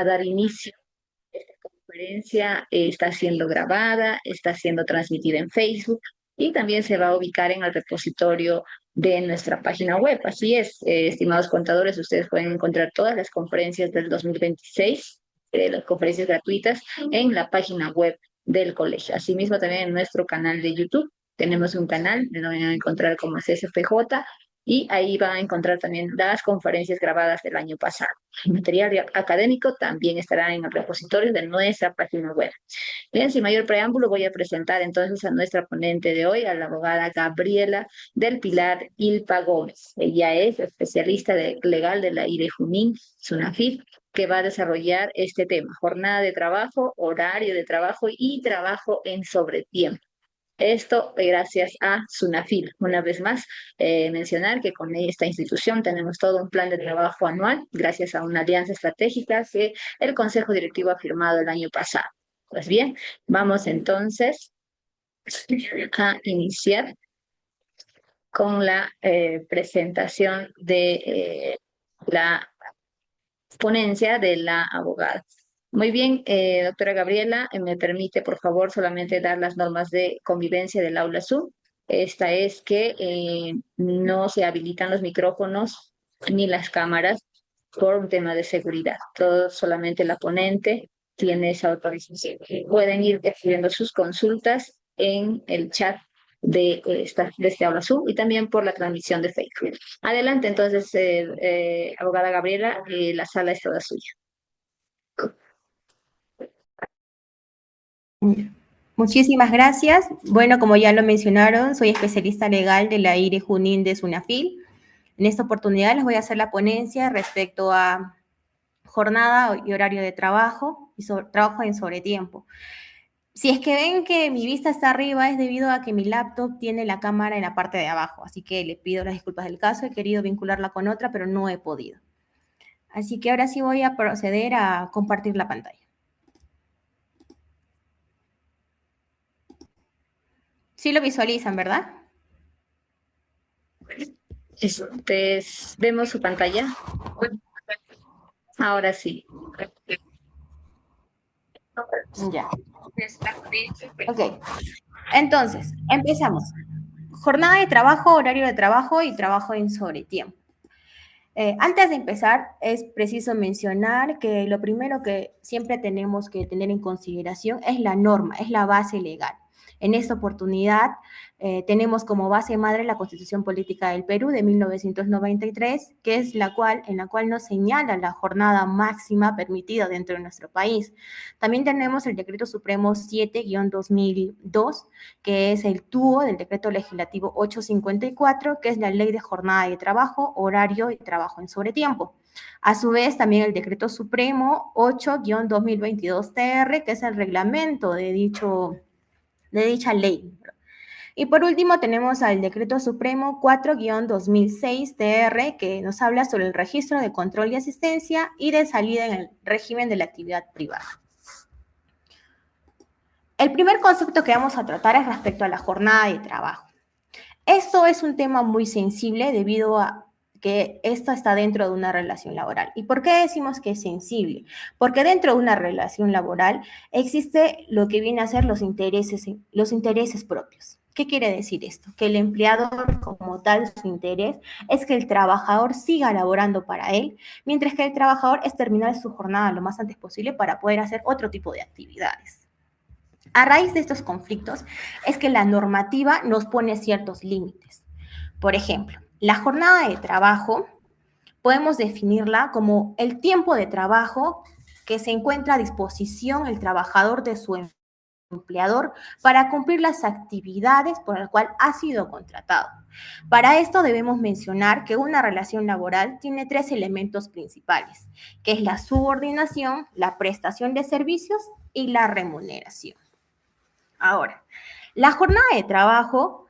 dar inicio. Esta conferencia está siendo grabada, está siendo transmitida en Facebook y también se va a ubicar en el repositorio de nuestra página web. Así es, estimados contadores, ustedes pueden encontrar todas las conferencias del 2026, las conferencias gratuitas, en la página web del colegio. Asimismo, también en nuestro canal de YouTube. Tenemos un canal, lo van a encontrar como CSPJ, y ahí van a encontrar también las conferencias grabadas del año pasado. El material académico también estará en el repositorio de nuestra página web. Bien, sin mayor preámbulo, voy a presentar entonces a nuestra ponente de hoy, a la abogada Gabriela del Pilar Ilpa Gómez. Ella es especialista legal de la IRE Junín, SUNAFIL, que va a desarrollar este tema: jornada de trabajo, horario de trabajo y trabajo en sobretiempo. Esto gracias a SUNAFIL. Una vez más, mencionar que con esta institución tenemos todo un plan de trabajo anual, gracias a una alianza estratégica que el Consejo Directivo ha firmado el año pasado. Pues bien, vamos entonces a iniciar con la presentación de la ponencia de la abogada. Muy bien, doctora Gabriela, me permite, por favor, solamente dar las normas de convivencia del aula Zoom. Esta es que no se habilitan los micrófonos ni las cámaras por un tema de seguridad. Todo solamente la ponente tiene esa autorización. Pueden ir escribiendo sus consultas en el chat de este aula Zoom y también por la transmisión de Facebook. Adelante, entonces, abogada Gabriela, la sala es toda suya. Muchísimas gracias. Bueno, como ya lo mencionaron, soy especialista legal de la IRE Junín de SUNAFIL. En esta oportunidad les voy a hacer la ponencia respecto a jornada y horario de trabajo y trabajo en sobretiempo. Si es que ven que mi vista está arriba es debido a que mi laptop tiene la cámara en la parte de abajo, así que le pido las disculpas del caso. He querido vincularla con otra, pero no he podido. Así que ahora sí voy a proceder a compartir la pantalla. Sí lo visualizan, ¿verdad? Vemos su pantalla. Ahora sí. Ya. Ok. Entonces, empezamos. Jornada de trabajo, horario de trabajo y trabajo en sobretiempo. Antes de empezar, es preciso mencionar que lo primero que siempre tenemos que tener en consideración es la norma, es la base legal. En esta oportunidad tenemos como base madre la Constitución Política del Perú de 1993, que es en la cual nos señala la jornada máxima permitida dentro de nuestro país. También tenemos el Decreto Supremo 7-2002, que es el TUO del Decreto Legislativo 854, que es la Ley de Jornada de Trabajo, Horario y Trabajo en Sobretiempo. A su vez, también el Decreto Supremo 8-2022-TR, que es el reglamento de dicha ley. Y por último tenemos al Decreto Supremo 4-2006-TR, que nos habla sobre el registro de control y asistencia y de salida en el régimen de la actividad privada. El primer concepto que vamos a tratar es respecto a la jornada de trabajo. Esto es un tema muy sensible debido a que esto está dentro de una relación laboral. ¿Y por qué decimos que es sensible? Porque dentro de una relación laboral existe lo que viene a ser los intereses propios. ¿Qué quiere decir esto? Que el empleador como tal, su interés es que el trabajador siga laborando para él, mientras que el trabajador es terminar su jornada lo más antes posible para poder hacer otro tipo de actividades. A raíz de estos conflictos es que la normativa nos pone ciertos límites. Por ejemplo, la jornada de trabajo podemos definirla como el tiempo de trabajo que se encuentra a disposición el trabajador de su empleador para cumplir las actividades por las cuales ha sido contratado. Para esto debemos mencionar que una relación laboral tiene tres elementos principales, que es la subordinación, la prestación de servicios y la remuneración. Ahora, la jornada de trabajo,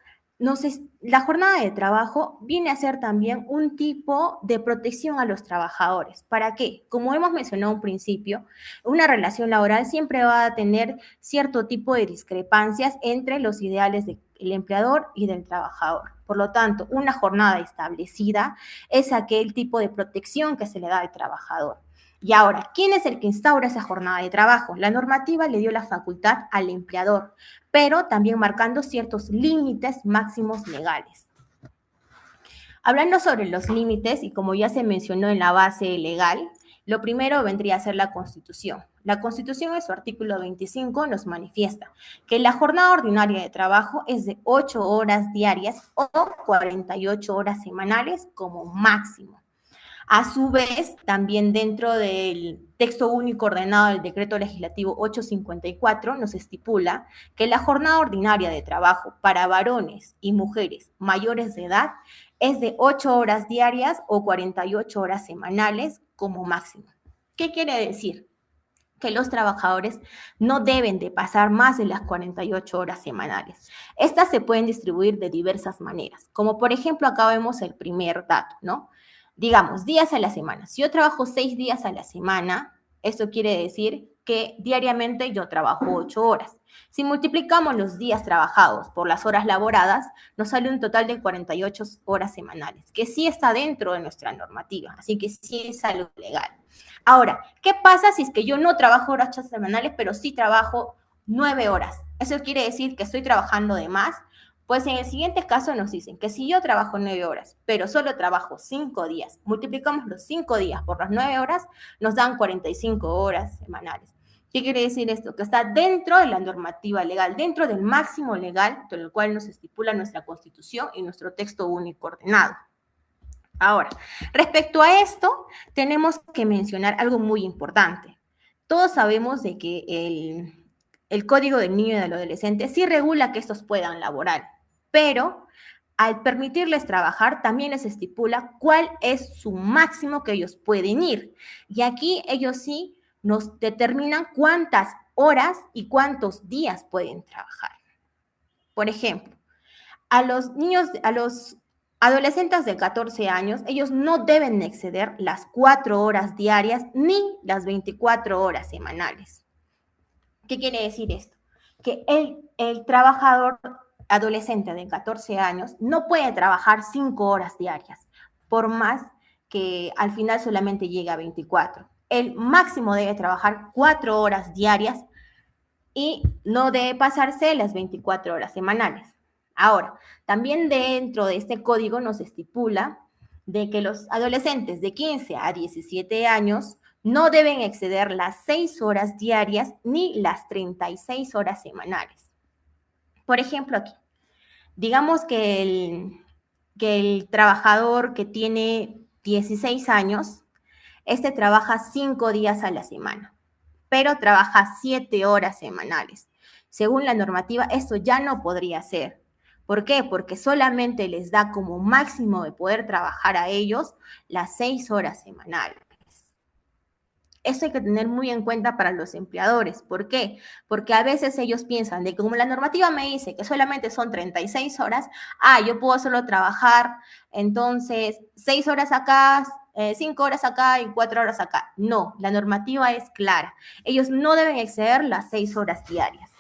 la jornada de trabajo viene a ser también un tipo de protección a los trabajadores. ¿Para qué? Como hemos mencionado un principio, una relación laboral siempre va a tener cierto tipo de discrepancias entre los ideales del empleador y del trabajador. Por lo tanto, una jornada establecida es aquel tipo de protección que se le da al trabajador. Y ahora, ¿quién es el que instaura esa jornada de trabajo? La normativa le dio la facultad al empleador, pero también marcando ciertos límites máximos legales. Hablando sobre los límites, y como ya se mencionó en la base legal, lo primero vendría a ser la Constitución. La Constitución en su artículo 25 nos manifiesta que la jornada ordinaria de trabajo es de 8 horas diarias o 48 horas semanales como máximo. A su vez, también dentro del texto único ordenado del decreto legislativo 854 nos estipula que la jornada ordinaria de trabajo para varones y mujeres mayores de edad es de 8 horas diarias o 48 horas semanales como máximo. ¿Qué quiere decir? Que los trabajadores no deben de pasar más de las 48 horas semanales. Estas se pueden distribuir de diversas maneras, como por ejemplo acá vemos el primer dato, ¿no? Digamos, días a la semana. Si yo trabajo 6 días a la semana, esto quiere decir que diariamente yo trabajo 8 horas. Si multiplicamos los días trabajados por las horas laboradas, nos sale un total de 48 horas semanales, que sí está dentro de nuestra normativa, así que sí es algo legal. Ahora, ¿qué pasa si es que yo no trabajo horas semanales, pero sí trabajo 9 horas? Eso quiere decir que estoy trabajando de más. Pues en el siguiente caso nos dicen que si yo trabajo 9 horas, pero solo trabajo 5 días, multiplicamos los 5 días por las 9 horas, nos dan 45 horas semanales. ¿Qué quiere decir esto? Que está dentro de la normativa legal, dentro del máximo legal, del cual nos estipula nuestra Constitución y nuestro texto único ordenado. Ahora, respecto a esto, tenemos que mencionar algo muy importante. Todos sabemos de que el Código del Niño y del Adolescente sí regula que estos puedan laborar, pero al permitirles trabajar también les estipula cuál es su máximo que ellos pueden ir. Y aquí ellos sí nos determinan cuántas horas y cuántos días pueden trabajar. Por ejemplo, a los niños, a los adolescentes de 14 años, ellos no deben exceder las 4 horas diarias ni las 24 horas semanales. ¿Qué quiere decir esto? Que el trabajador adolescente de 14 años no puede trabajar 5 horas diarias, por más que al final solamente llegue a 24. El máximo debe trabajar 4 horas diarias y no debe pasarse las 24 horas semanales. Ahora, también dentro de este código nos estipula de que los adolescentes de 15 a 17 años no deben exceder las 6 horas diarias ni las 36 horas semanales. Por ejemplo, aquí, digamos que el trabajador que tiene 16 años, este trabaja 5 días a la semana, pero trabaja 7 horas semanales. Según la normativa, esto ya no podría ser. ¿Por qué? Porque solamente les da como máximo de poder trabajar a ellos las 6 horas semanales. Eso hay que tener muy en cuenta para los empleadores. ¿Por qué? Porque a veces ellos piensan de que como la normativa me dice que solamente son 36 horas, yo puedo solo trabajar entonces 6 horas acá, 5 horas acá y 4 horas acá. No, la normativa es clara. Ellos no deben exceder las 6 horas diarias.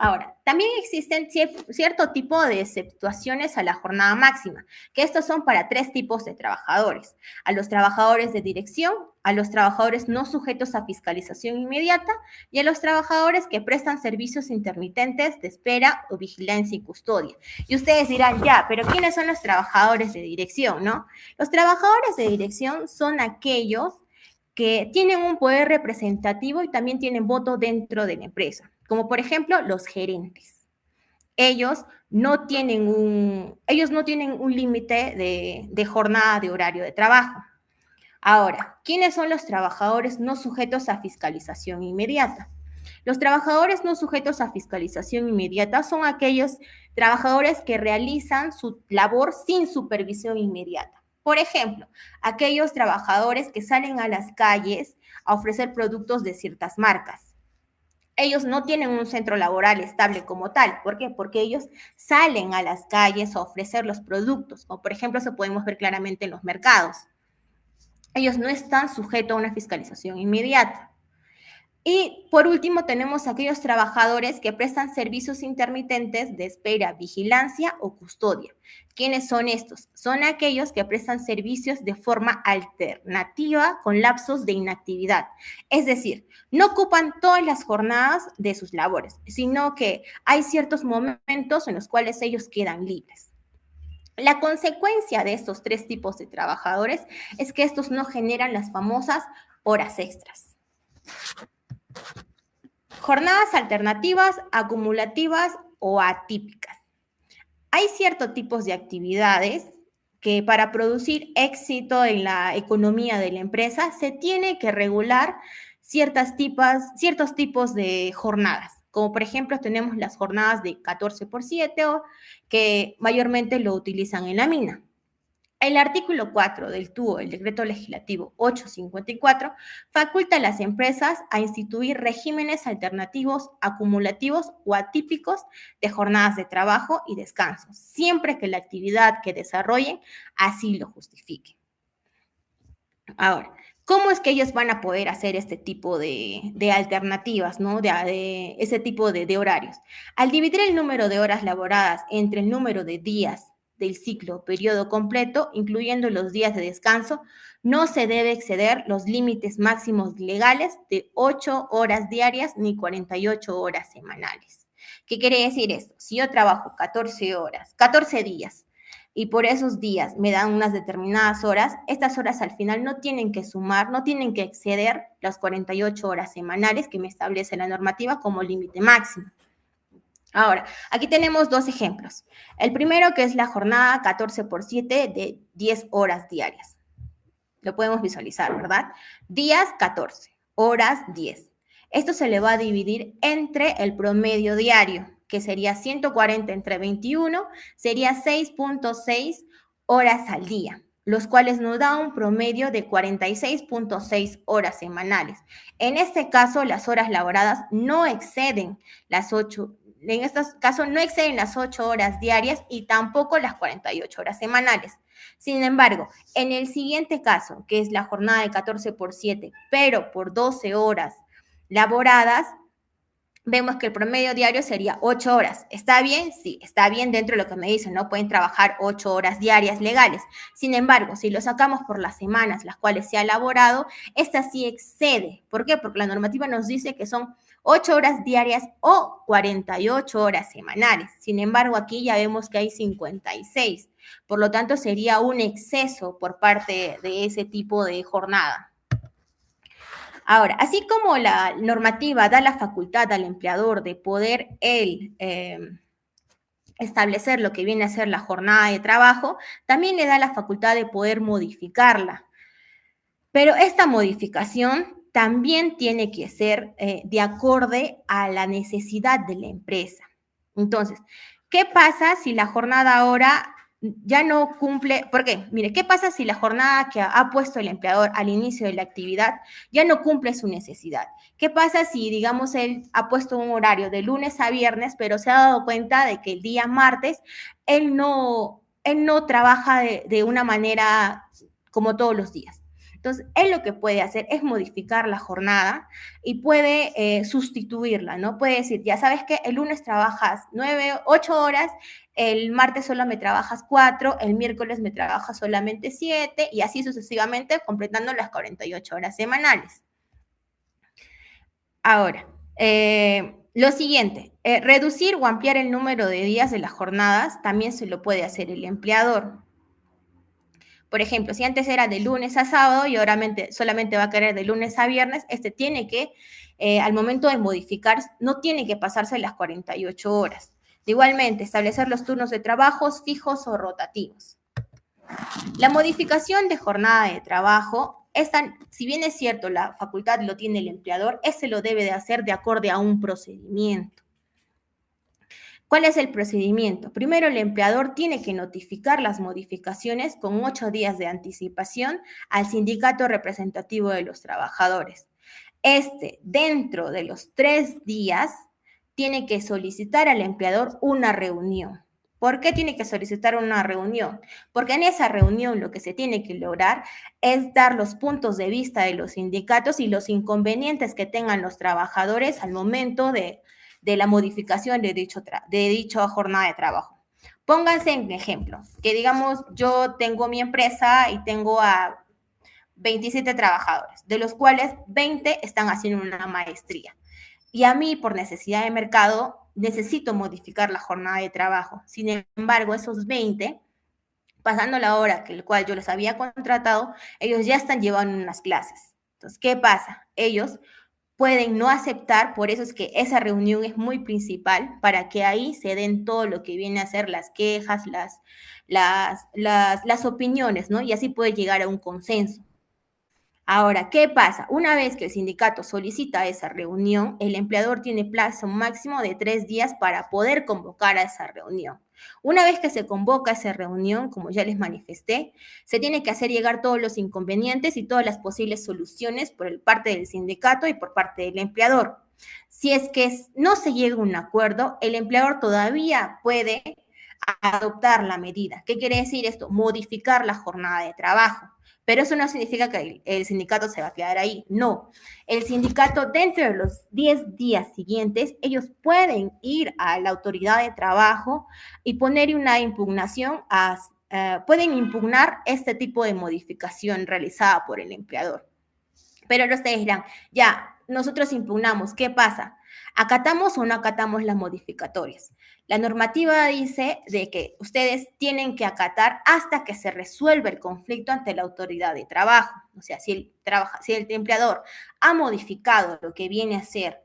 Ahora, también existen cierto tipo de exceptuaciones a la jornada máxima, que estos son para 3 tipos de trabajadores: a los trabajadores de dirección, a los trabajadores no sujetos a fiscalización inmediata y a los trabajadores que prestan servicios intermitentes de espera o vigilancia y custodia. Y ustedes dirán, ya, pero ¿quiénes son los trabajadores de dirección, no? Los trabajadores de dirección son aquellos que tienen un poder representativo y también tienen voto dentro de la empresa, como por ejemplo los gerentes. Ellos no tienen un límite de jornada de horario de trabajo. Ahora, ¿quiénes son los trabajadores no sujetos a fiscalización inmediata? Los trabajadores no sujetos a fiscalización inmediata son aquellos trabajadores que realizan su labor sin supervisión inmediata. Por ejemplo, aquellos trabajadores que salen a las calles a ofrecer productos de ciertas marcas. Ellos no tienen un centro laboral estable como tal. ¿Por qué? Porque ellos salen a las calles a ofrecer los productos, o por ejemplo, eso podemos ver claramente en los mercados. Ellos no están sujetos a una fiscalización inmediata. Y por último, tenemos aquellos trabajadores que prestan servicios intermitentes de espera, vigilancia o custodia. ¿Quiénes son estos? Son aquellos que prestan servicios de forma alternativa con lapsos de inactividad. Es decir, no ocupan todas las jornadas de sus labores, sino que hay ciertos momentos en los cuales ellos quedan libres. La consecuencia de estos tres tipos de trabajadores es que estos no generan las famosas horas extras. Jornadas alternativas, acumulativas o atípicas. Hay ciertos tipos de actividades que para producir éxito en la economía de la empresa se tiene que regular ciertos tipos de jornadas. Como por ejemplo tenemos las jornadas de 14x7 que mayormente lo utilizan en la mina. El artículo 4 del TUO, el decreto legislativo 854, faculta a las empresas a instituir regímenes alternativos, acumulativos o atípicos de jornadas de trabajo y descanso, siempre que la actividad que desarrollen así lo justifique. Ahora, ¿cómo es que ellos van a poder hacer este tipo de alternativas, ¿no? de ese tipo de horarios? Al dividir el número de horas laboradas entre el número de días del ciclo periodo completo, incluyendo los días de descanso, no se debe exceder los límites máximos legales de 8 horas diarias ni 48 horas semanales. ¿Qué quiere decir esto? Si yo trabajo 14 horas, 14 días, y por esos días me dan unas determinadas horas, estas horas al final no tienen que sumar, no tienen que exceder las 48 horas semanales que me establece la normativa como límite máximo. Ahora, aquí tenemos dos ejemplos. El primero que es la jornada 14x7 de 10 horas diarias. Lo podemos visualizar, ¿verdad? Días 14, horas 10. Esto se le va a dividir entre el promedio diario, que sería 140 entre 21, sería 6.6 horas al día, los cuales nos da un promedio de 46.6 horas semanales. En este caso, las horas laboradas no exceden las 8, en este caso no exceden las 8 horas diarias y tampoco las 48 horas semanales. Sin embargo, en el siguiente caso, que es la jornada de 14x7, pero por 12 horas laboradas, vemos que el promedio diario sería 8 horas. ¿Está bien? Sí, está bien dentro de lo que me dicen, ¿no? Pueden trabajar 8 horas diarias legales. Sin embargo, si lo sacamos por las semanas las cuales se ha elaborado, esta sí excede. ¿Por qué? Porque la normativa nos dice que son 8 horas diarias o 48 horas semanales. Sin embargo, aquí ya vemos que hay 56. Por lo tanto, sería un exceso por parte de ese tipo de jornada. Ahora, así como la normativa da la facultad al empleador de poder él establecer lo que viene a ser la jornada de trabajo, también le da la facultad de poder modificarla. Pero esta modificación también tiene que ser de acorde a la necesidad de la empresa. Entonces, ¿qué pasa si la jornada ahora ya no cumple? ¿Por qué? Mire, ¿qué pasa si la jornada que ha puesto el empleador al inicio de la actividad ya no cumple su necesidad? ¿Qué pasa si, digamos, él ha puesto un horario de lunes a viernes, pero se ha dado cuenta de que el día martes él no trabaja de una manera como todos los días? Entonces, él lo que puede hacer es modificar la jornada y puede sustituirla, ¿no? Puede decir, ya sabes que el lunes trabajas 8 horas, el martes solo me trabajas 4, el miércoles me trabajas solamente 7 y así sucesivamente completando las 48 horas semanales. Ahora, lo siguiente, reducir o ampliar el número de días de las jornadas también se lo puede hacer el empleador. Por ejemplo, si antes era de lunes a sábado y ahora solamente va a querer de lunes a viernes, tiene que, al momento de modificar, no tiene que pasarse las 48 horas. Igualmente, establecer los turnos de trabajos fijos o rotativos. La modificación de jornada de trabajo, si bien es cierto, la facultad lo tiene el empleador, lo debe de hacer de acorde a un procedimiento. ¿Cuál es el procedimiento? Primero, el empleador tiene que notificar las modificaciones con 8 días de anticipación al sindicato representativo de los trabajadores. Dentro de los 3 días, tiene que solicitar al empleador una reunión. ¿Por qué tiene que solicitar una reunión? Porque en esa reunión lo que se tiene que lograr es dar los puntos de vista de los sindicatos y los inconvenientes que tengan los trabajadores al momento de la modificación de dicha jornada de trabajo. Pónganse en ejemplo, que digamos yo tengo mi empresa y tengo a 27 trabajadores, de los cuales 20 están haciendo una maestría. Y a mí, por necesidad de mercado, necesito modificar la jornada de trabajo. Sin embargo, esos 20, pasando la hora que el cual yo les había contratado, ellos ya están llevando unas clases. Entonces, ¿qué pasa? Ellos pueden no aceptar, por eso es que esa reunión es muy principal, para que ahí se den todo lo que viene a ser las quejas, las opiniones, ¿no? Y así puede llegar a un consenso. Ahora, ¿qué pasa? Una vez que el sindicato solicita esa reunión, el empleador tiene plazo máximo de 3 días para poder convocar a esa reunión. Una vez que se convoca a esa reunión, como ya les manifesté, se tiene que hacer llegar todos los inconvenientes y todas las posibles soluciones por parte del sindicato y por parte del empleador. Si es que no se llega a un acuerdo, el empleador todavía puede adoptar la medida. ¿Qué quiere decir esto? Modificar la jornada de trabajo. Pero eso no significa que el sindicato se va a quedar ahí. No. El sindicato, dentro de los 10 días siguientes, ellos pueden ir a la autoridad de trabajo y poner una impugnación pueden impugnar este tipo de modificación realizada por el empleador. Pero ustedes dirán, ya, nosotros impugnamos, ¿qué pasa? ¿Acatamos o no acatamos las modificatorias? La normativa dice de que ustedes tienen que acatar hasta que se resuelva el conflicto ante la autoridad de trabajo. O sea, si el empleador ha modificado lo que viene a ser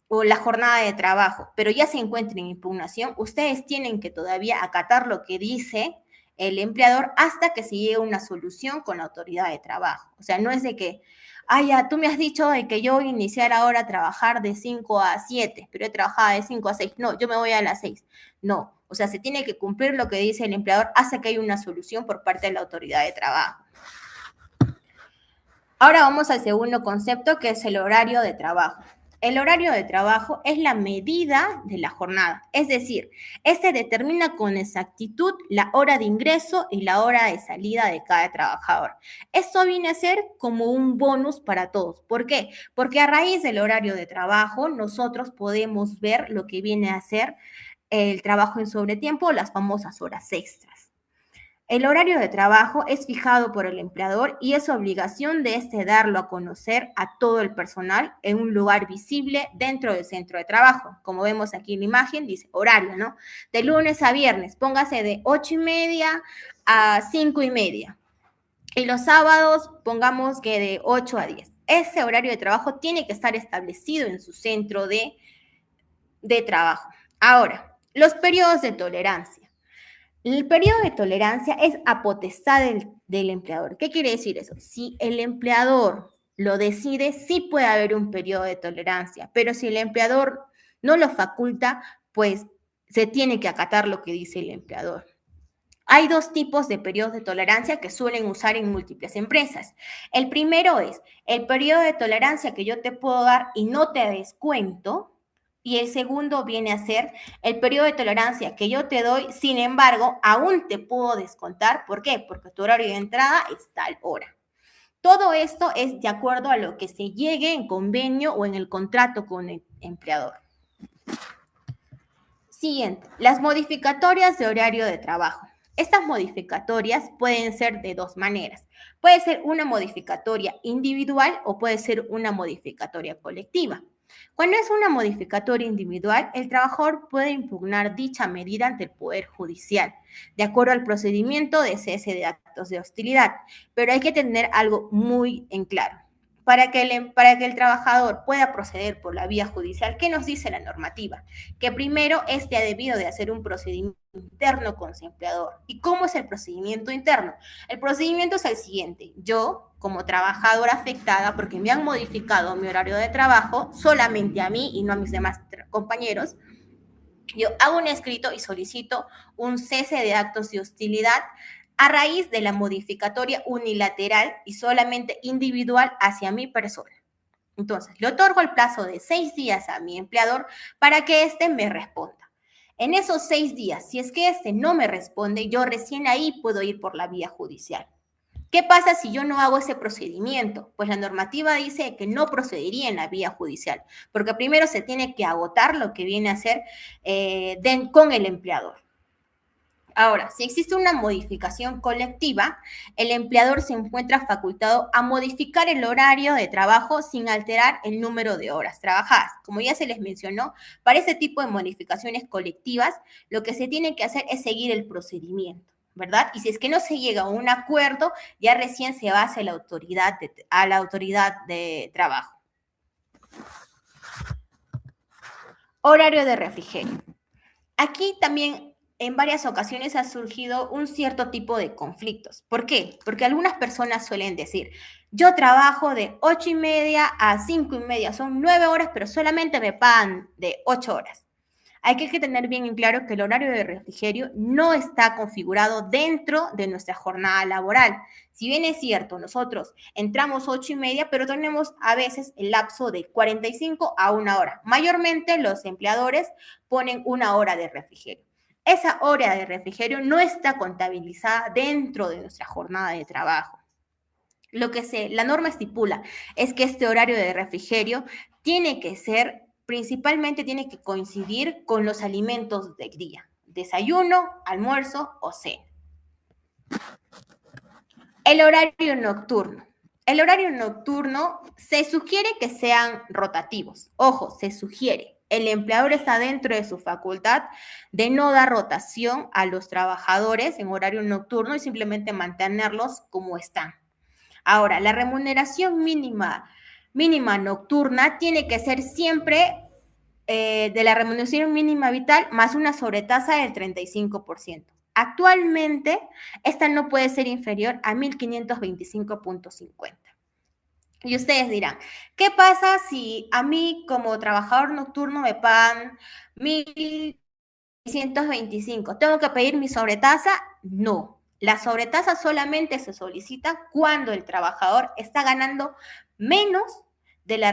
o la jornada de trabajo, pero ya se encuentra en impugnación, ustedes tienen que todavía acatar lo que dice el empleador hasta que se llegue a una solución con la autoridad de trabajo. O sea, no es de que, ya, tú me has dicho de que yo voy a iniciar ahora a trabajar de 5 a 7, pero he trabajado de 5 a 6. No, yo me voy a las 6. No, o sea, se tiene que cumplir lo que dice el empleador hasta que haya una solución por parte de la autoridad de trabajo. Ahora vamos al segundo concepto, que es el horario de trabajo. El horario de trabajo es la medida de la jornada, es decir, este determina con exactitud la hora de ingreso y la hora de salida de cada trabajador. Esto viene a ser como un bonus para todos. ¿Por qué? Porque a raíz del horario de trabajo nosotros podemos ver lo que viene a ser el trabajo en sobretiempo o las famosas horas extras. El horario de trabajo es fijado por el empleador y es obligación de este darlo a conocer a todo el personal en un lugar visible dentro del centro de trabajo. Como vemos aquí en la imagen, dice horario, ¿no? De lunes a viernes, póngase de 8:30 a 5:30. Y los sábados, pongamos que de 8 a 10. Ese horario de trabajo tiene que estar establecido en su centro de trabajo. Ahora, los periodos de tolerancia. El periodo de tolerancia es a potestad del empleador. ¿Qué quiere decir eso? Si el empleador lo decide, sí puede haber un periodo de tolerancia, pero si el empleador no lo faculta, pues se tiene que acatar lo que dice el empleador. Hay dos tipos de periodos de tolerancia que suelen usar en múltiples empresas. El primero es el periodo de tolerancia que yo te puedo dar y no te descuento. Y el segundo viene a ser el periodo de tolerancia que yo te doy, sin embargo, aún te puedo descontar. ¿Por qué? Porque tu horario de entrada es tal hora. Todo esto es de acuerdo a lo que se llegue en convenio o en el contrato con el empleador. Siguiente, las modificatorias de horario de trabajo. Estas modificatorias pueden ser de dos maneras. Puede ser una modificatoria individual o puede ser una modificatoria colectiva. Cuando es una modificatoria individual, el trabajador puede impugnar dicha medida ante el Poder Judicial, de acuerdo al procedimiento de cese de actos de hostilidad. Pero hay que tener algo muy en claro. Para que el trabajador pueda proceder por la vía judicial, ¿qué nos dice la normativa? Que primero este ha debido de hacer un procedimiento interno con su empleador. ¿Y cómo es el procedimiento interno? El procedimiento es el siguiente. Yo, como trabajadora afectada, porque me han modificado mi horario de trabajo, solamente a mí y no a mis demás compañeros, yo hago un escrito y solicito un cese de actos de hostilidad a raíz de la modificatoria unilateral y solamente individual hacia mi persona. Entonces, le otorgo el plazo de 6 días a mi empleador para que éste me responda. En esos 6 días, si es que este no me responde, yo recién ahí puedo ir por la vía judicial. ¿Qué pasa si yo no hago ese procedimiento? Pues la normativa dice que no procedería en la vía judicial, porque primero se tiene que agotar lo que viene a ser con el empleador. Ahora, si existe una modificación colectiva, el empleador se encuentra facultado a modificar el horario de trabajo sin alterar el número de horas trabajadas. Como ya se les mencionó, para este tipo de modificaciones colectivas, lo que se tiene que hacer es seguir el procedimiento, ¿verdad? Y si es que no se llega a un acuerdo, ya recién se va hacia a la autoridad de trabajo. Horario de refrigerio. Aquí también en varias ocasiones ha surgido un cierto tipo de conflictos. ¿Por qué? Porque algunas personas suelen decir, yo trabajo de 8:30 a 5:30, son 9 horas, pero solamente me pagan de 8 horas. Hay que tener bien en claro que el horario de refrigerio no está configurado dentro de nuestra jornada laboral. Si bien es cierto, nosotros entramos 8:30, pero tenemos a veces el lapso de 45 a 1 hora. Mayormente los empleadores ponen 1 hora de refrigerio. Esa hora de refrigerio no está contabilizada dentro de nuestra jornada de trabajo. La norma estipula es que este horario de refrigerio principalmente tiene que coincidir con los alimentos del día, desayuno, almuerzo o cena. El horario nocturno. El horario nocturno se sugiere que sean rotativos. Ojo, se sugiere. El empleador está dentro de su facultad de no dar rotación a los trabajadores en horario nocturno y simplemente mantenerlos como están. Ahora, la remuneración mínima nocturna tiene que ser siempre de la remuneración mínima vital más una sobretasa del 35%. Actualmente, esta no puede ser inferior a 1.525.50. Y ustedes dirán, ¿qué pasa si a mí como trabajador nocturno me pagan 1.625? ¿Tengo que pedir mi sobretasa? No. La sobretasa solamente se solicita cuando el trabajador está ganando menos de la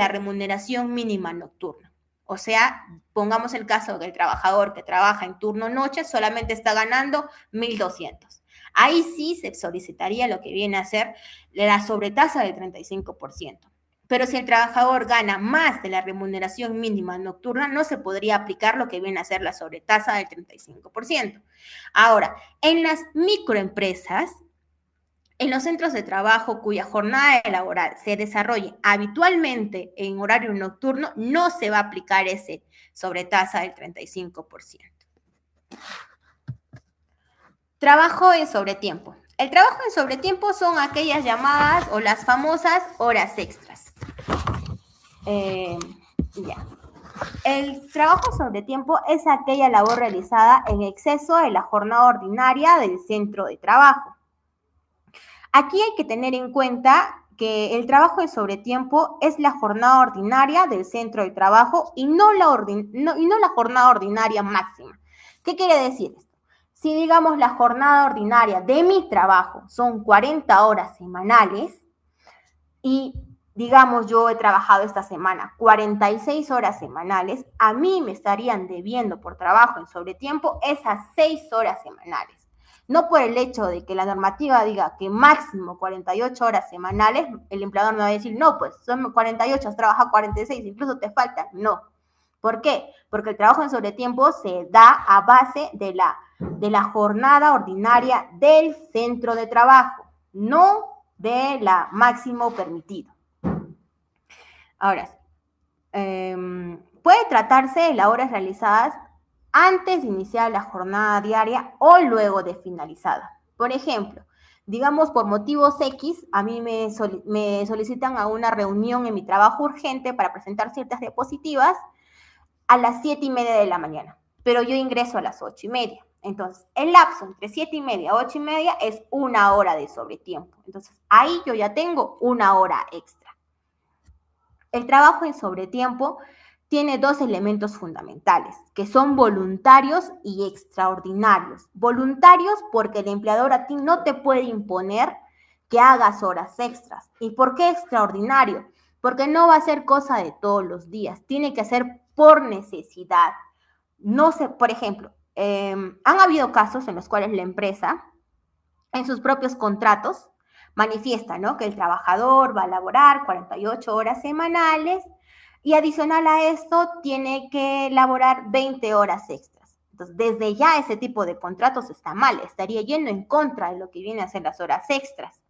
remuneración mínima nocturna. O sea, pongamos el caso del trabajador que trabaja en turno noche solamente está ganando 1.200. Ahí sí se solicitaría lo que viene a ser la sobretasa del 35%. Pero si el trabajador gana más de la remuneración mínima nocturna, no se podría aplicar lo que viene a ser la sobretasa del 35%. Ahora, en las microempresas, en los centros de trabajo cuya jornada laboral se desarrolle habitualmente en horario nocturno, no se va a aplicar ese sobretasa del 35%. Trabajo en sobretiempo. El trabajo en sobretiempo son aquellas llamadas o las famosas horas extras. El trabajo sobre tiempo es aquella labor realizada en exceso de la jornada ordinaria del centro de trabajo. Aquí hay que tener en cuenta que el trabajo de sobretiempo es la jornada ordinaria del centro de trabajo y no la jornada ordinaria máxima. ¿Qué quiere decir esto? Si digamos la jornada ordinaria de mi trabajo son 40 horas semanales y digamos yo he trabajado esta semana 46 horas semanales, a mí me estarían debiendo por trabajo en sobretiempo esas 6 horas semanales. No por el hecho de que la normativa diga que máximo 48 horas semanales, el empleador me va a decir, no, pues son 48, has trabajado 46, incluso te faltan. No. ¿Por qué? Porque el trabajo en sobretiempo se da a base de la jornada ordinaria del centro de trabajo, no de la máximo permitido. Ahora, puede tratarse de las horas realizadas antes de iniciar la jornada diaria o luego de finalizada. Por ejemplo, digamos por motivos X, a mí me solicitan a una reunión en mi trabajo urgente para presentar ciertas diapositivas a las 7:30 de la mañana, pero yo ingreso a las 8:30. Entonces, el lapso entre 7:30 y 8:30 es 1 hora de sobretiempo. Entonces, ahí yo ya tengo 1 hora extra. El trabajo en sobretiempo tiene 2 elementos fundamentales, que son voluntarios y extraordinarios. Voluntarios porque el empleador a ti no te puede imponer que hagas horas extras. ¿Y por qué extraordinario? Porque no va a ser cosa de todos los días, tiene que ser por necesidad. no sé, por ejemplo, han habido casos en los cuales la empresa, en sus propios contratos, manifiesta, ¿no?, que el trabajador va a laborar 48 horas semanales y adicional a esto tiene que laborar 20 horas extras. Entonces, desde ya ese tipo de contratos está mal, estaría yendo en contra de lo que viene a ser las horas extras.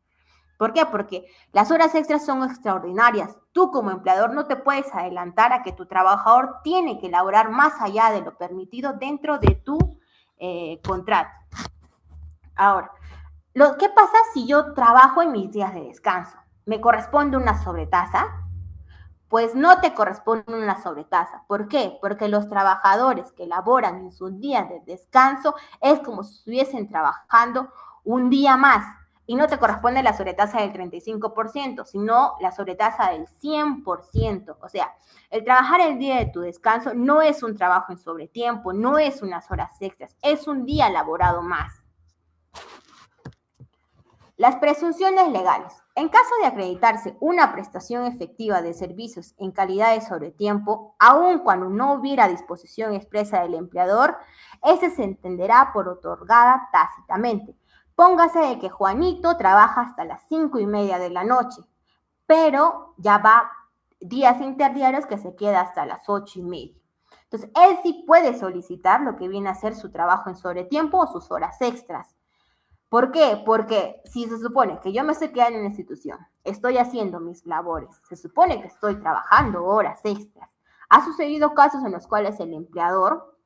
¿Por qué? Porque las horas extras son extraordinarias. Tú como empleador no te puedes adelantar a que tu trabajador tiene que laborar más allá de lo permitido dentro de tu contrato. Ahora, ¿qué pasa si yo trabajo en mis días de descanso? ¿Me corresponde una sobretasa? Pues no te corresponde una sobretasa. ¿Por qué? Porque los trabajadores que laboran en sus días de descanso es como si estuviesen trabajando un día más. Y no te corresponde la sobretasa del 35%, sino la sobretasa del 100%. O sea, el trabajar el día de tu descanso no es un trabajo en sobretiempo, no es unas horas extras, es un día laborado más. Las presunciones legales. En caso de acreditarse una prestación efectiva de servicios en calidad de sobretiempo, aun cuando no hubiera disposición expresa del empleador, ese se entenderá por otorgada tácitamente. Póngase de que Juanito trabaja hasta las 5:30 de la noche, pero ya va días interdiarios que se queda hasta las 8:30. Entonces, él sí puede solicitar lo que viene a ser su trabajo en sobretiempo o sus horas extras. ¿Por qué? Porque si se supone que yo me estoy quedando en la institución, estoy haciendo mis labores, se supone que estoy trabajando horas extras. Ha sucedido casos en los cuales el empleador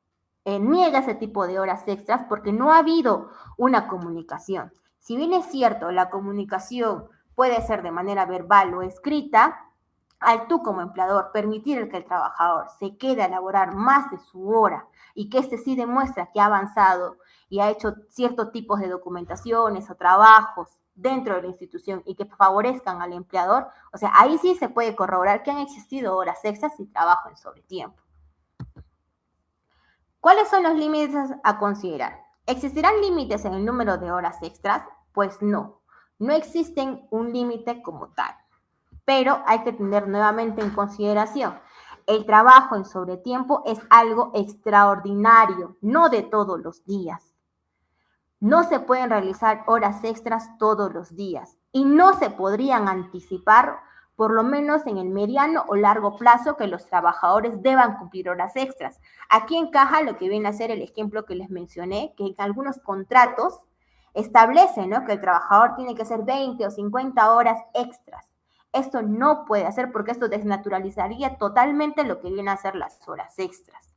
niega ese tipo de horas extras porque no ha habido una comunicación. Si bien es cierto, la comunicación puede ser de manera verbal o escrita, al tú como empleador permitir que el trabajador se quede a laborar más de su hora y que éste sí demuestra que ha avanzado y ha hecho ciertos tipos de documentaciones o trabajos dentro de la institución y que favorezcan al empleador, o sea, ahí sí se puede corroborar que han existido horas extras y trabajo en sobretiempo. ¿Cuáles son los límites a considerar? ¿Existirán límites en el número de horas extras? Pues no, no existen un límite como tal, pero hay que tener nuevamente en consideración, el trabajo en sobretiempo es algo extraordinario, no de todos los días. No se pueden realizar horas extras todos los días y no se podrían anticipar, por lo menos en el mediano o largo plazo, que los trabajadores deban cumplir horas extras. Aquí encaja lo que viene a ser el ejemplo que les mencioné, que en algunos contratos establecen, ¿no?, que el trabajador tiene que hacer 20 o 50 horas extras. Esto no puede hacer porque esto desnaturalizaría totalmente lo que viene a ser las horas extras.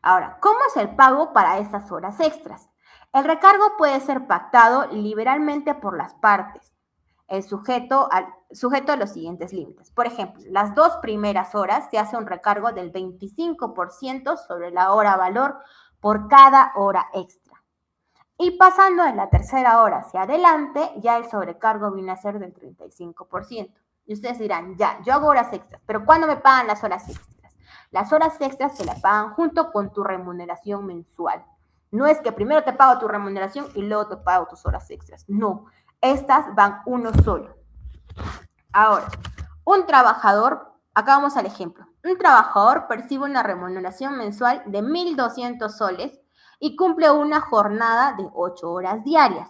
Ahora, ¿cómo es el pago para estas horas extras? El recargo puede ser pactado liberalmente por las partes, sujeto a los siguientes límites. Por ejemplo, las 2 primeras horas se hace un recargo del 25% sobre la hora valor por cada hora extra. Y pasando de la tercera hora hacia adelante, ya el sobrecargo viene a ser del 35%. Y ustedes dirán, ya, yo hago horas extras, pero ¿cuándo me pagan las horas extras? Las horas extras se las pagan junto con tu remuneración mensual. No es que primero te pago tu remuneración y luego te pago tus horas extras. No, estas van uno solo. Ahora, un trabajador, acá vamos al ejemplo. Un trabajador percibe una remuneración mensual de 1.200 soles y cumple una jornada de 8 horas diarias.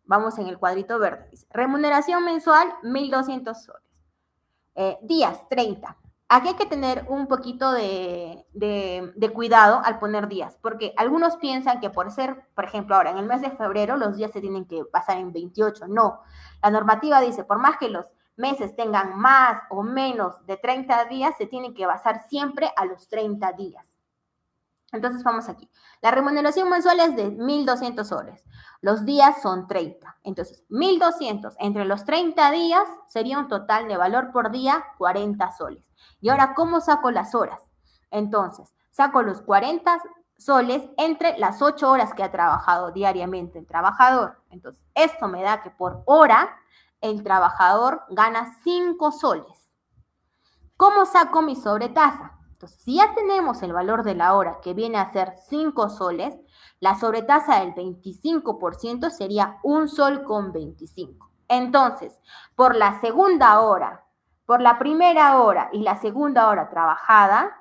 Vamos en el cuadrito verde. Dice, remuneración mensual, 1.200 soles. Días, 30. Aquí hay que tener un poquito de cuidado al poner días, porque algunos piensan que por ser, por ejemplo, ahora en el mes de febrero los días se tienen que basar en 28. No, la normativa dice, por más que los meses tengan más o menos de 30 días, se tienen que basar siempre a los 30 días. Entonces vamos aquí. La remuneración mensual es de 1.200 soles. Los días son 30. Entonces, 1.200 entre los 30 días sería un total de valor por día 40 soles. Y ahora, ¿cómo saco las horas? Entonces, saco los 40 soles entre las 8 horas que ha trabajado diariamente el trabajador. Entonces, esto me da que por hora el trabajador gana 5 soles. ¿Cómo saco mi sobretasa? Entonces, si ya tenemos el valor de la hora, que viene a ser 5 soles, la sobretasa del 25% sería 1 sol con 25. Entonces, por la segunda hora, por la primera hora y la segunda hora trabajada,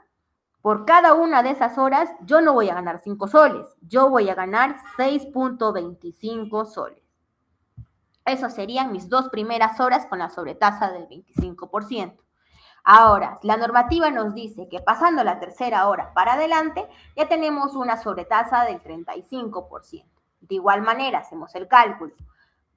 Por cada una de esas horas, yo no voy a ganar 5 soles, yo voy a ganar 6.25 soles. Eso serían mis 2 primeras horas con la sobretasa del 25%. Ahora, la normativa nos dice que pasando la tercera hora para adelante, ya tenemos una sobretasa del 35%. De igual manera, hacemos el cálculo.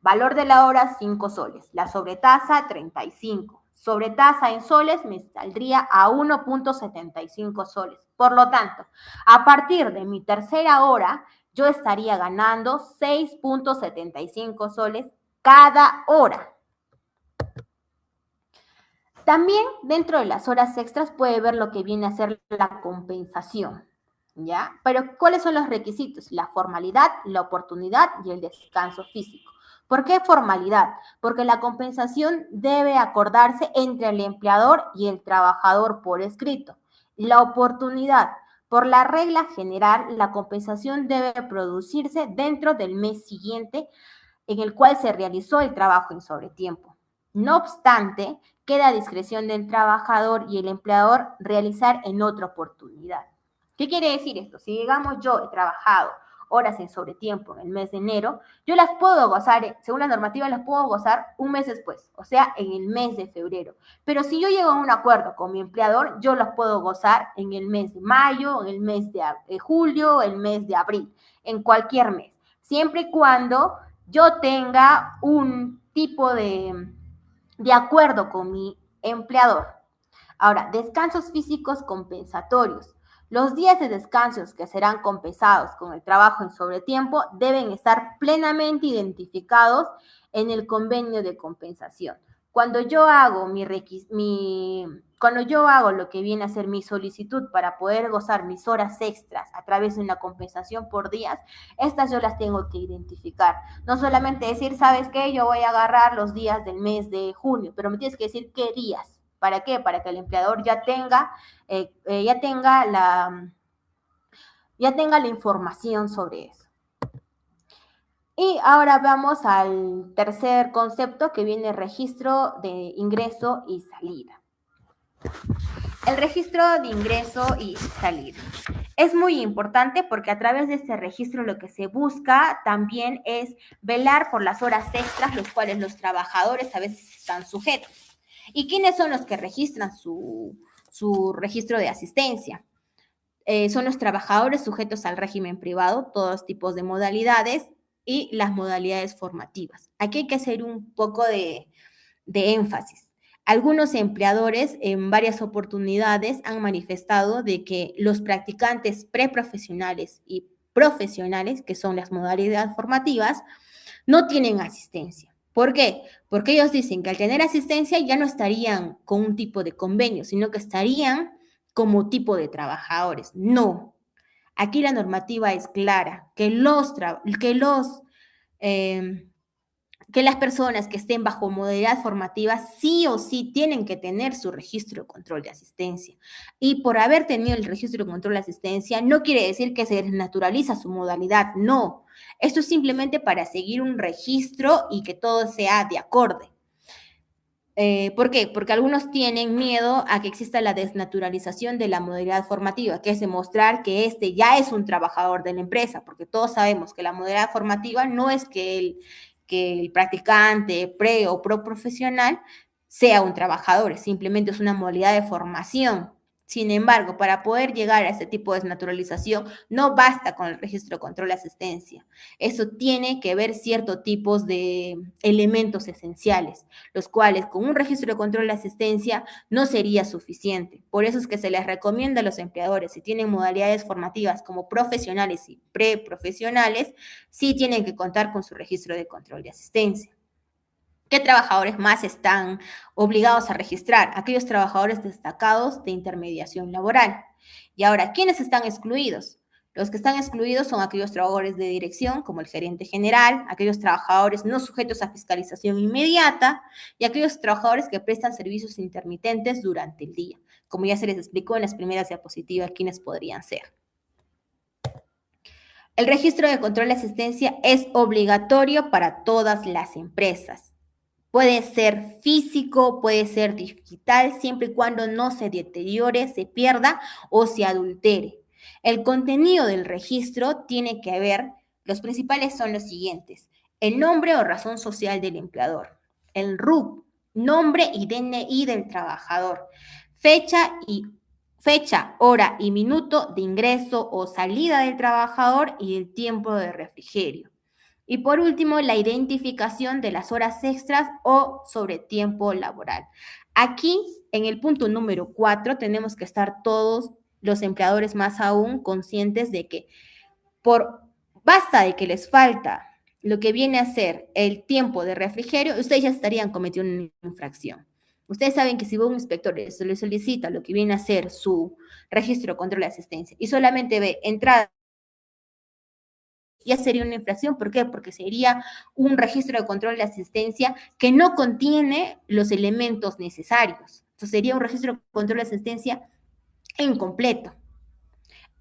Valor de la hora, 5 soles. La sobretasa, 35. Sobretasa en soles me saldría a 1.75 soles. Por lo tanto, a partir de mi tercera hora, yo estaría ganando 6.75 soles cada hora. También dentro de las horas extras puede ver lo que viene a ser la compensación, ¿ya? Pero ¿cuáles son los requisitos? La formalidad, la oportunidad y el descanso físico. ¿Por qué formalidad? Porque la compensación debe acordarse entre el empleador y el trabajador por escrito. La oportunidad, por la regla general, la compensación debe producirse dentro del mes siguiente en el cual se realizó el trabajo en sobretiempo. No obstante, queda a discreción del trabajador y el empleador realizar en otra oportunidad. ¿Qué quiere decir esto? Si digamos yo he trabajado horas en sobretiempo en el mes de enero, yo las puedo gozar, según la normativa, las puedo gozar un mes después, o sea, en el mes de febrero. Pero si yo llego a un acuerdo con mi empleador, yo las puedo gozar en el mes de mayo, en el mes de julio, el mes de abril, en cualquier mes, siempre y cuando yo tenga un tipo de acuerdo con mi empleador. Ahora, descansos físicos compensatorios. Los días de descansos que serán compensados con el trabajo en sobretiempo deben estar plenamente identificados en el convenio de compensación. Cuando yo hago cuando yo hago lo que viene a ser mi solicitud para poder gozar mis horas extras a través de una compensación por días, estas yo las tengo que identificar. No solamente decir, ¿sabes qué? Yo voy a agarrar los días del mes de junio, pero me tienes que decir qué días. ¿Para qué? Para que el empleador ya tenga la información sobre eso. Y ahora vamos al tercer concepto que viene registro de ingreso y salida. El registro de ingreso y salida. Es muy importante porque a través de este registro lo que se busca también es velar por las horas extras, los cuales los trabajadores a veces están sujetos. ¿Y quiénes son los que registran su registro de asistencia? Son los trabajadores sujetos al régimen privado, todos tipos de modalidades y las modalidades formativas. Aquí hay que hacer un poco de énfasis. Algunos empleadores en varias oportunidades han manifestado de que los practicantes preprofesionales y profesionales, que son las modalidades formativas, no tienen asistencia. ¿Por qué? Porque ellos dicen que al tener asistencia ya no estarían con un tipo de convenio, sino que estarían como tipo de trabajadores. No. Aquí la normativa es clara, que las personas que estén bajo modalidad formativa sí o sí tienen que tener su registro de control de asistencia. Y por haber tenido el registro de control de asistencia no quiere decir que se desnaturaliza su modalidad, no. Esto es simplemente para seguir un registro y que todo sea de acorde. ¿Por qué? Porque algunos tienen miedo a que exista la desnaturalización de la modalidad formativa, que es demostrar que este ya es un trabajador de la empresa, porque todos sabemos que la modalidad formativa no es que el practicante pre o pro profesional sea un trabajador, simplemente es una modalidad de formación. Sin embargo, para poder llegar a este tipo de desnaturalización, no basta con el registro de control de asistencia. Eso tiene que ver ciertos tipos de elementos esenciales, los cuales con un registro de control de asistencia no sería suficiente. Por eso es que se les recomienda a los empleadores, si tienen modalidades formativas como profesionales y preprofesionales, sí tienen que contar con su registro de control de asistencia. ¿Qué trabajadores más están obligados a registrar? Aquellos trabajadores destacados de intermediación laboral. Y ahora, ¿quiénes están excluidos? Los que están excluidos son aquellos trabajadores de dirección, como el gerente general, aquellos trabajadores no sujetos a fiscalización inmediata y aquellos trabajadores que prestan servicios intermitentes durante el día. Como ya se les explicó en las primeras diapositivas, ¿quiénes podrían ser? El registro de control de asistencia es obligatorio para todas las empresas. Puede ser físico, puede ser digital, siempre y cuando no se deteriore, se pierda o se adultere. El contenido del registro tiene que ver, los principales son los siguientes: el nombre o razón social del empleador, el RUC, nombre y DNI del trabajador, fecha y fecha, hora y minuto de ingreso o salida del trabajador y el tiempo de refrigerio. Y por último, la identificación de las horas extras o sobre tiempo laboral. Aquí, en el punto número 4, tenemos que estar todos los empleadores más aún conscientes de que por basta de que les falta lo que viene a ser el tiempo de refrigerio, ustedes ya estarían cometiendo una infracción. Ustedes saben que si un inspector le solicita lo que viene a ser su registro de control de asistencia y solamente ve entrada, ya sería una infracción. ¿Por qué? Porque sería un registro de control de asistencia que no contiene los elementos necesarios. Entonces sería un registro de control de asistencia incompleto.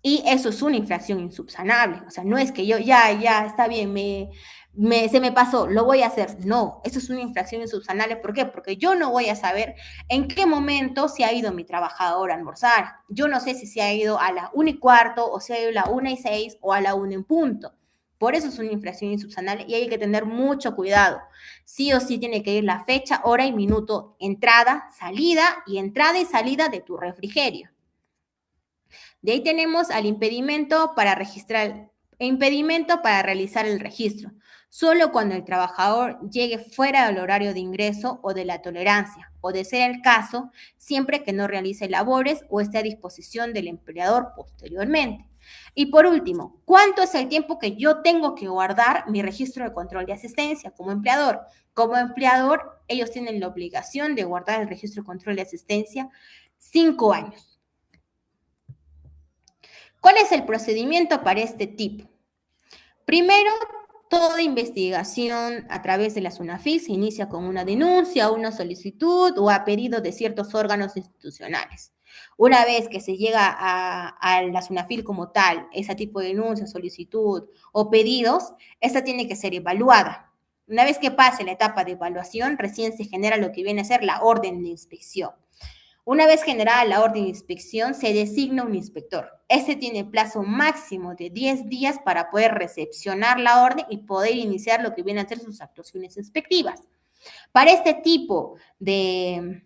Y eso es una infracción insubsanable. O sea, no es que yo ya, está bien, se me pasó, lo voy a hacer. No, eso es una infracción insubsanable. ¿Por qué? Porque yo no voy a saber en qué momento se ha ido mi trabajador a almorzar. Yo no sé si se ha ido a la 1:15, o se ha ido a la 1:06 o a la 1:00. Por eso es una infracción insubsanable y hay que tener mucho cuidado. Sí o sí tiene que ir la fecha, hora y minuto, entrada, salida y salida de tu refrigerio. De ahí tenemos al impedimento para registrar, impedimento para realizar el registro, solo cuando el trabajador llegue fuera del horario de ingreso o de la tolerancia, o de ser el caso, siempre que no realice labores o esté a disposición del empleador posteriormente. Y por último, ¿cuánto es el tiempo que yo tengo que guardar mi registro de control de asistencia como empleador? Como empleador, ellos tienen la obligación de guardar el registro de control de asistencia 5 años. ¿Cuál es el procedimiento para este tipo? Primero, toda investigación a través de la SUNAFIL se inicia con una denuncia, una solicitud o a pedido de ciertos órganos institucionales. Una vez que se llega a la SUNAFIL como tal, ese tipo de denuncia, solicitud o pedidos, esta tiene que ser evaluada. Una vez que pase la etapa de evaluación, recién se genera lo que viene a ser la orden de inspección. Una vez generada la orden de inspección, se designa un inspector. Este tiene plazo máximo de 10 días para poder recepcionar la orden y poder iniciar lo que vienen a ser sus actuaciones inspectivas. Para este tipo de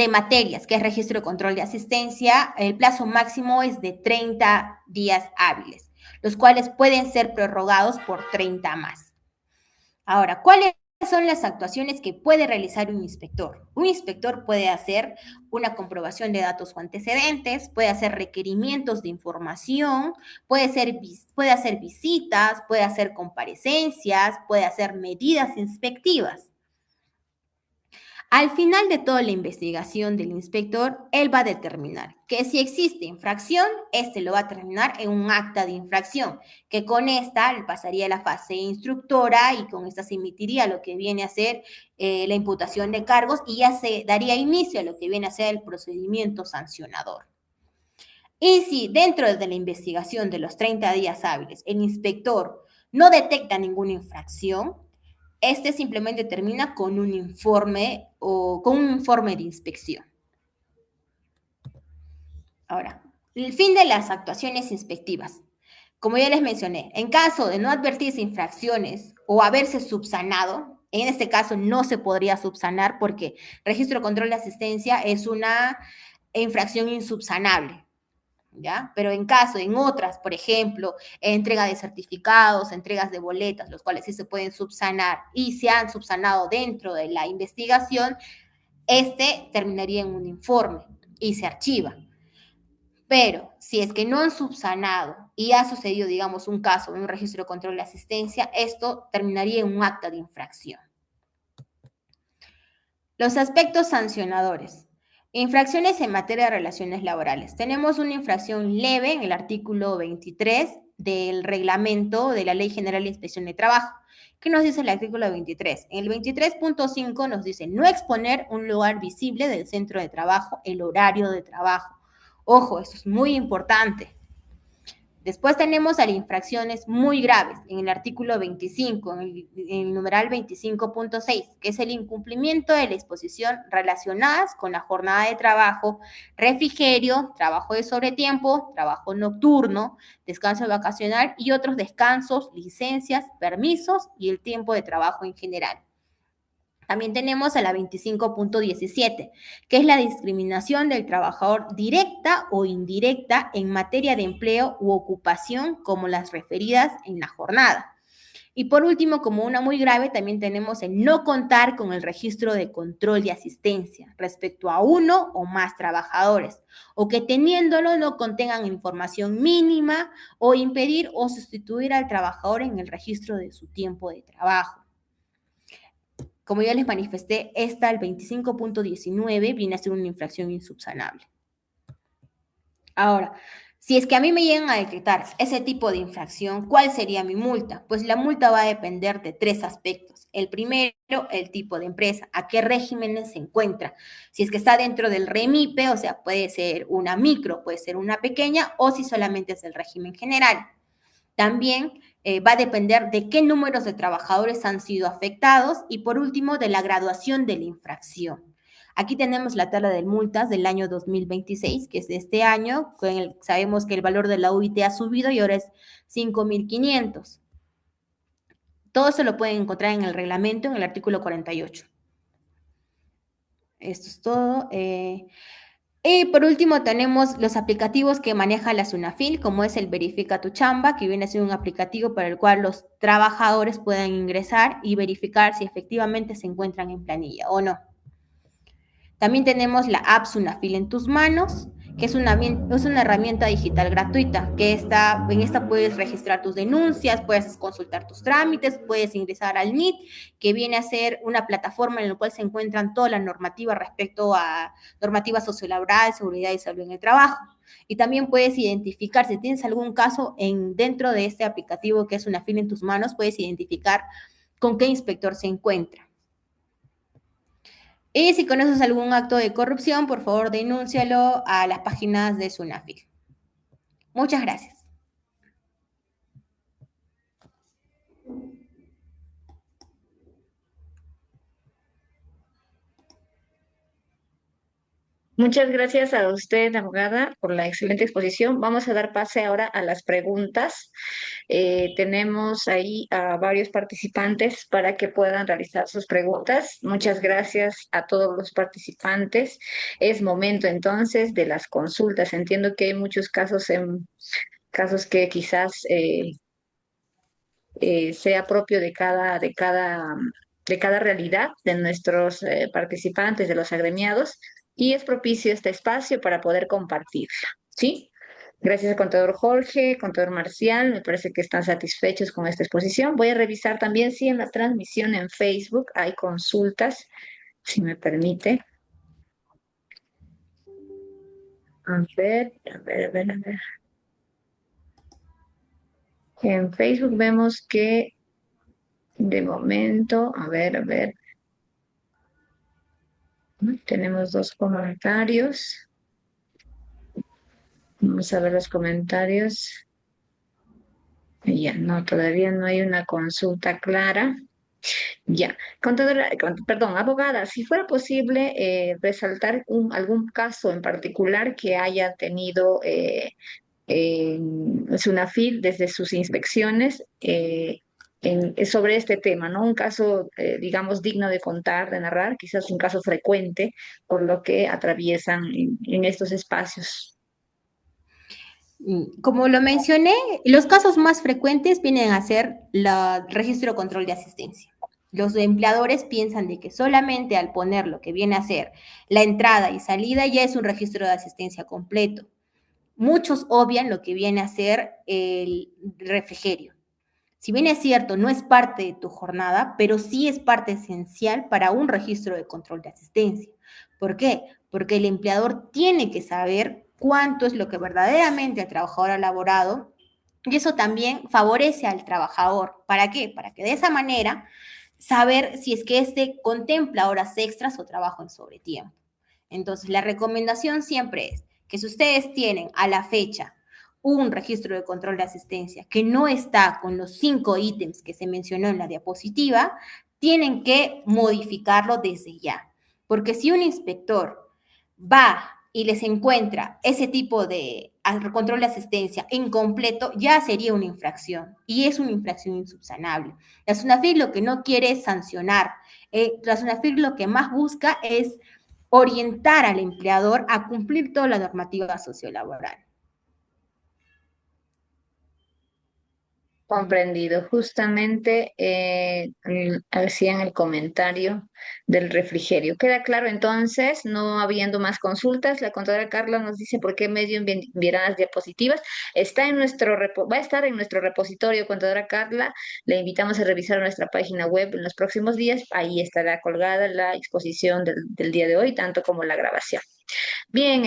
materias, que es registro de control de asistencia, el plazo máximo es de 30 días hábiles, los cuales pueden ser prorrogados por 30 más. Ahora, ¿cuáles son las actuaciones que puede realizar un inspector? Un inspector puede hacer una comprobación de datos o antecedentes, puede hacer requerimientos de información, puede hacer visitas, puede hacer comparecencias, puede hacer medidas inspectivas. Al final de toda la investigación del inspector, él va a determinar que si existe infracción, este lo va a terminar en un acta de infracción, que con esta pasaría a la fase instructora y con esta se emitiría lo que viene a ser la imputación de cargos y ya se daría inicio a lo que viene a ser el procedimiento sancionador. Y si dentro de la investigación de los 30 días hábiles el inspector no detecta ninguna infracción, este simplemente termina con un informe o con un informe de inspección. Ahora, el fin de las actuaciones inspectivas. Como ya les mencioné, en caso de no advertirse infracciones o haberse subsanado, en este caso no se podría subsanar porque registro de control de asistencia es una infracción insubsanable. ¿Ya? Pero en otras, por ejemplo, entrega de certificados, entregas de boletas, los cuales sí se pueden subsanar y se han subsanado dentro de la investigación, este terminaría en un informe y se archiva. Pero si es que no han subsanado y ha sucedido, digamos, un caso en un registro de control de asistencia, esto terminaría en un acta de infracción. Los aspectos sancionadores. Infracciones en materia de relaciones laborales. Tenemos una infracción leve en el artículo 23 del reglamento de la Ley General de Inspección de Trabajo. ¿Qué nos dice el artículo 23? En el 23.5 nos dice no exponer un lugar visible del centro de trabajo, el horario de trabajo. Ojo, esto es muy importante. Después tenemos a las infracciones muy graves en el artículo 25, en el numeral 25.6, que es el incumplimiento de la disposición relacionadas con la jornada de trabajo, refrigerio, trabajo de sobretiempo, trabajo nocturno, descanso vacacional y otros descansos, licencias, permisos y el tiempo de trabajo en general. También tenemos a la 25.17, que es la discriminación del trabajador directa o indirecta en materia de empleo u ocupación, como las referidas en la jornada. Y por último, como una muy grave, también tenemos el no contar con el registro de control y asistencia respecto a uno o más trabajadores, o que teniéndolo no contengan información mínima o impedir o sustituir al trabajador en el registro de su tiempo de trabajo. Como ya les manifesté, esta, el 25.19, viene a ser una infracción insubsanable. Ahora, si es que a mí me llegan a detectar ese tipo de infracción, ¿cuál sería mi multa? Pues la multa va a depender de 3 aspectos. El primero, el tipo de empresa, a qué regímenes se encuentra. Si es que está dentro del REMIPE, o sea, puede ser una micro, puede ser una pequeña, o si solamente es el régimen general. También va a depender de qué números de trabajadores han sido afectados y por último de la graduación de la infracción. Aquí tenemos la tabla de multas del año 2026, que es de este año. Sabemos que el valor de la UIT ha subido y ahora es 5.500. Todo eso lo pueden encontrar en el reglamento, en el artículo 48. Esto es todo. Y por último tenemos los aplicativos que maneja la SUNAFIL, como es el Verifica tu Chamba, que viene a ser un aplicativo para el cual los trabajadores puedan ingresar y verificar si efectivamente se encuentran en planilla o no. También tenemos la app SUNAFIL en tus manos, que es una herramienta digital gratuita, que en esta puedes registrar tus denuncias, puedes consultar tus trámites, puedes ingresar al NIT, que viene a ser una plataforma en la cual se encuentran toda la normativa respecto a normativa sociolaboral, seguridad y salud en el trabajo. Y también puedes identificar, si tienes algún caso dentro de este aplicativo que es SUNAFIL en tus manos, puedes identificar con qué inspector se encuentra. Y si conoces algún acto de corrupción, por favor denúncialo a las páginas de SUNAFIL. Muchas gracias. Muchas gracias a usted, abogada, por la excelente exposición. Vamos a dar pase ahora a las preguntas. Tenemos ahí a varios participantes para que puedan realizar sus preguntas. Muchas gracias a todos los participantes. Es momento entonces de las consultas. Entiendo que hay muchos casos casos que quizás sea propio de cada realidad de nuestros participantes, de los agremiados, y es propicio este espacio para poder compartirla, ¿sí? Gracias al contador Jorge, contador Marcial, me parece que están satisfechos con esta exposición. Voy a revisar también si en la transmisión en Facebook hay consultas, si me permite. A ver. En Facebook vemos que de momento, a ver. Tenemos dos comentarios. Vamos a ver los comentarios. Ya, no, todavía no hay una consulta clara. Ya, perdón, abogada, si fuera posible resaltar algún caso en particular que haya tenido SUNAFIL desde sus inspecciones sobre este tema, ¿no? Un caso, digamos, digno de contar, de narrar, quizás un caso frecuente por lo que atraviesan en estos espacios. Como lo mencioné, los casos más frecuentes vienen a ser el registro de control de asistencia. Los empleadores piensan de que solamente al poner lo que viene a ser la entrada y salida ya es un registro de asistencia completo. Muchos obvian lo que viene a ser el refrigerio. Si bien es cierto, no es parte de tu jornada, pero sí es parte esencial para un registro de control de asistencia. ¿Por qué? Porque el empleador tiene que saber cuánto es lo que verdaderamente el trabajador ha laborado y eso también favorece al trabajador. ¿Para qué? Para que de esa manera saber si es que éste contempla horas extras o trabajo en sobretiempo. Entonces, la recomendación siempre es que si ustedes tienen a la fecha un registro de control de asistencia que no está con los 5 ítems que se mencionó en la diapositiva, tienen que modificarlo desde ya. Porque si un inspector va y les encuentra ese tipo de control de asistencia incompleto, ya sería una infracción y es una infracción insubsanable. La SUNAFIL lo que no quiere es sancionar. La SUNAFIL lo que más busca es orientar al empleador a cumplir toda la normativa sociolaboral. Comprendido. Justamente hacían el comentario del refrigerio. ¿Queda claro entonces? No habiendo más consultas, la contadora Carla nos dice por qué medio enviarán las diapositivas. Está en va a estar en nuestro repositorio, contadora Carla. Le invitamos a revisar nuestra página web en los próximos días. Ahí estará colgada la exposición del día de hoy, tanto como la grabación. Bien,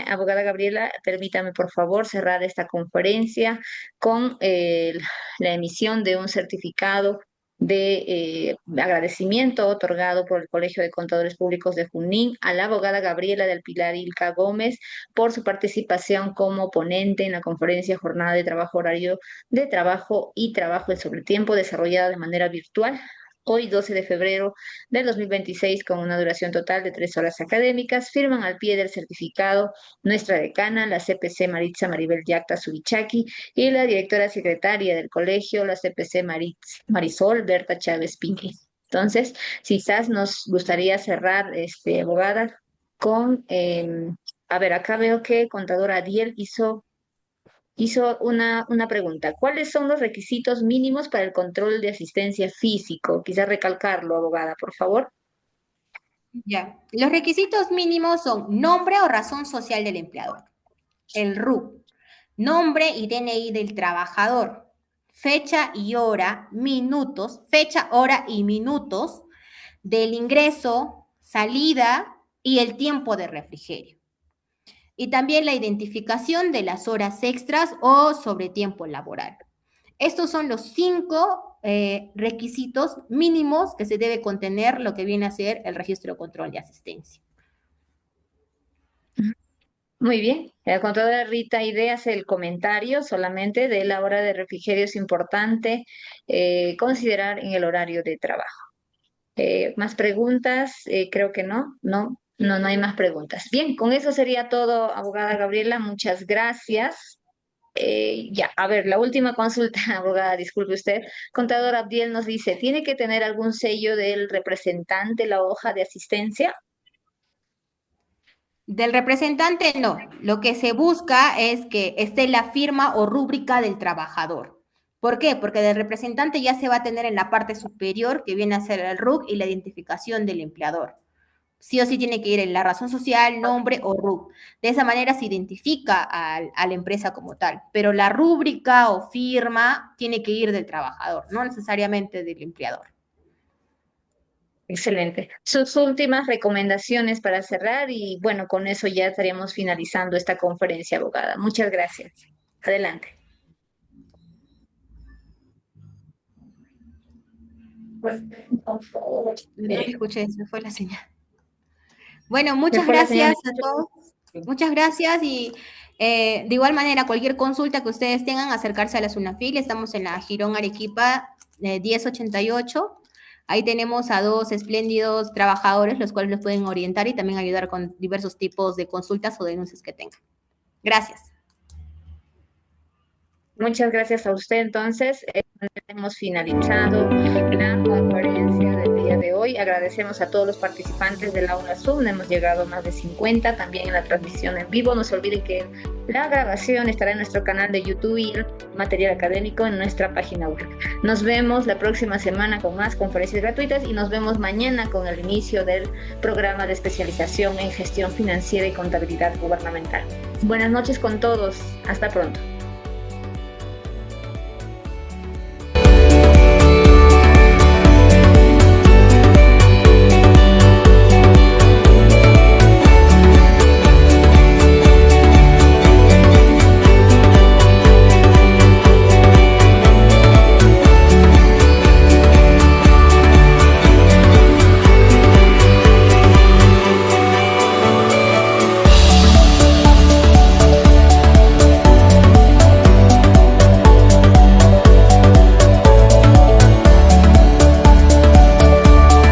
abogada Gabriela, permítame por favor cerrar esta conferencia con la emisión de un certificado de agradecimiento otorgado por el Colegio de Contadores Públicos de Junín a la abogada Gabriela del Pilar Ilca Gómez por su participación como ponente en la conferencia Jornada de Trabajo Horario de Trabajo y Trabajo en Sobretiempo desarrollada de manera virtual hoy 12 de febrero del 2026 con una duración total de 3 horas académicas. Firman al pie del certificado nuestra decana, la CPC Maritza Maribel Yacta Subichaki, y la directora secretaria del colegio, la CPC Marisol Berta Chávez Pinque. Entonces, quizás nos gustaría cerrar, abogada, con, a ver, acá veo que contadora Adiel hizo una pregunta. ¿Cuáles son los requisitos mínimos para el control de asistencia físico? Quizá recalcarlo, abogada, por favor. Ya. Los requisitos mínimos son nombre o razón social del empleador, el RUC, nombre y DNI del trabajador, fecha y hora, minutos, fecha, hora y minutos del ingreso, salida y el tiempo de refrigerio. Y también la identificación de las horas extras o sobretiempo laboral. Estos son los 5 requisitos mínimos que se debe contener lo que viene a ser el registro de control de asistencia. Muy bien. La contadora Rita Ide hace el comentario solamente de la hora de refrigerio. Es importante considerar en el horario de trabajo. ¿Más preguntas? Creo que no. No hay más preguntas. Bien, con eso sería todo, abogada Gabriela. Muchas gracias. Ya, a ver, la última consulta, abogada, disculpe usted. Contador Abdiel nos dice, ¿tiene que tener algún sello del representante la hoja de asistencia? Del representante, no. Lo que se busca es que esté la firma o rúbrica del trabajador. ¿Por qué? Porque del representante ya se va a tener en la parte superior, que viene a ser el RUC y la identificación del empleador. Sí o sí tiene que ir en la razón social, nombre o RUC. De esa manera se identifica a la empresa como tal. Pero la rúbrica o firma tiene que ir del trabajador, no necesariamente del empleador. Excelente. Sus últimas recomendaciones para cerrar y bueno, con eso ya estaríamos finalizando esta conferencia, abogada. Muchas gracias. Adelante. No escuché, se fue la señal. Bueno, ¿Me muchas fue la señal? gracias a todos. Muchas gracias y de igual manera, cualquier consulta que ustedes tengan, acercarse a la SUNAFIL. Estamos en la Girón Arequipa 1088. Ahí tenemos a 2 espléndidos trabajadores, los cuales los pueden orientar y también ayudar con diversos tipos de consultas o denuncias que tengan. Gracias. Muchas gracias a usted. Entonces, hemos finalizado la conferencia del día de hoy. Agradecemos a todos los participantes de la aula Zoom. Hemos llegado a más de 50, también en la transmisión en vivo. No se olviden que la grabación estará en nuestro canal de YouTube y el material académico en nuestra página web. Nos vemos la próxima semana con más conferencias gratuitas y nos vemos mañana con el inicio del programa de especialización en gestión financiera y contabilidad gubernamental. Buenas noches con todos. Hasta pronto.